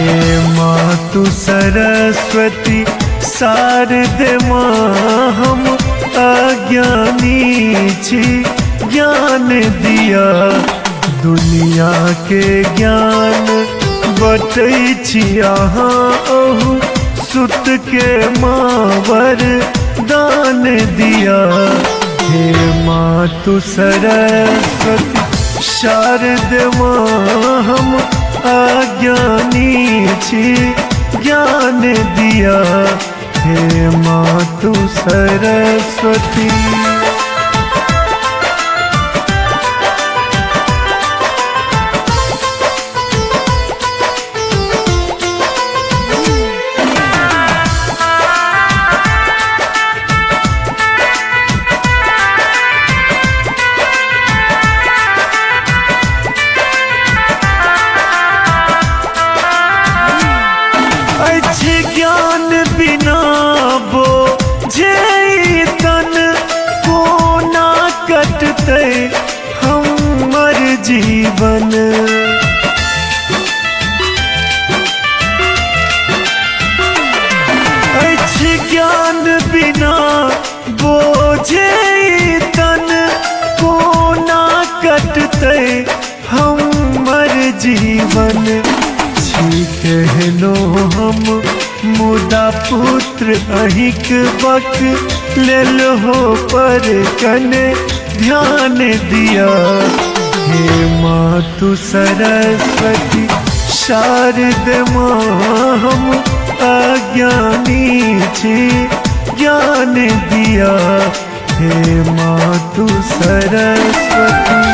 हे मातु सरस्वती शारदे माँ हम अज्ञानी छी, ज्ञान दिया दुनिया के ज्ञान बटै छी अहाँ ओहु सुत के माँ दान दिया। हे मातु सरस्वती शारदे माँ हम अज्ञानी छी, ज्ञान दिया हे मातु सरस्वती। ज्ञान बिना बोझे तन कोना कटते हमर जीवन। ज्ञान बिना बोझे तन कोना कटते हमर जीवन। कहलो हम मुदा पुत्र अहिक बक लेल हो पर कने ध्यान दिया। हे मातु सरस्वती शारदे माँ हम अज्ञानी छी, ज्ञान दिया हे मातु सरस्वती।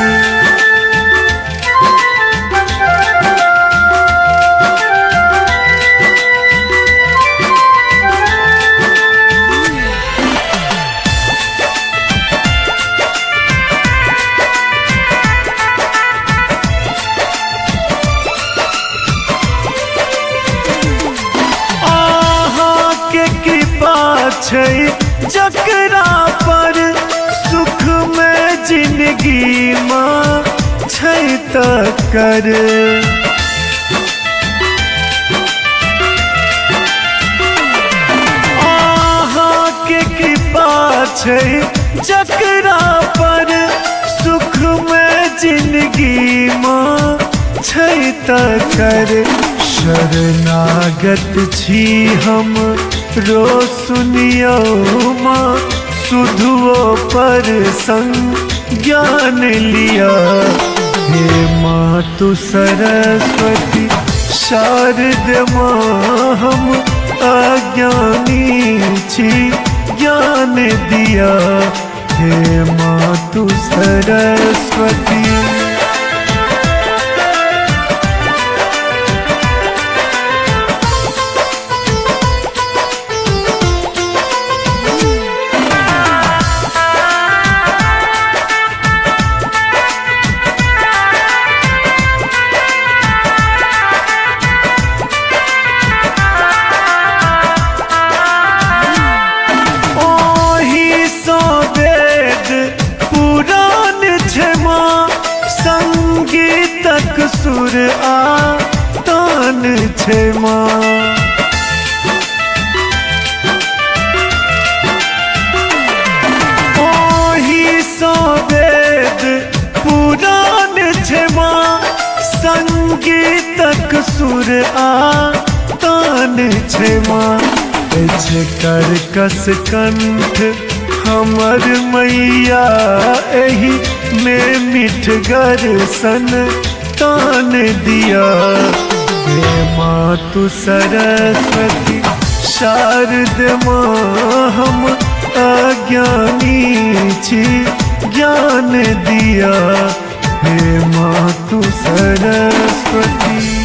जकरा पर सुख में जिंदगी माँ छै तकर। अहाँ के कृपा छै जकरा पर सुख में जिंदगी माँ छै तकर। शरणागत छी हम रो सुनियो माँ सुधुओ पर संज्ञान लिया। हे मातु सरस्वती शारदे माँ हम अज्ञानी छी, ज्ञान दिया हे मातु सरस्वती। सुर आ तान छै माँ। ओही सो वेद पुराण छै माँ, संगीतक सुर आ तान छै माँ। कर्कश कंठ हमर मैया एही में मिठगर सन तान दिया। हे मातु सरस्वती शारदे माँ हम अज्ञानी छी, ज्ञान दिया हे मातु सरस्वती।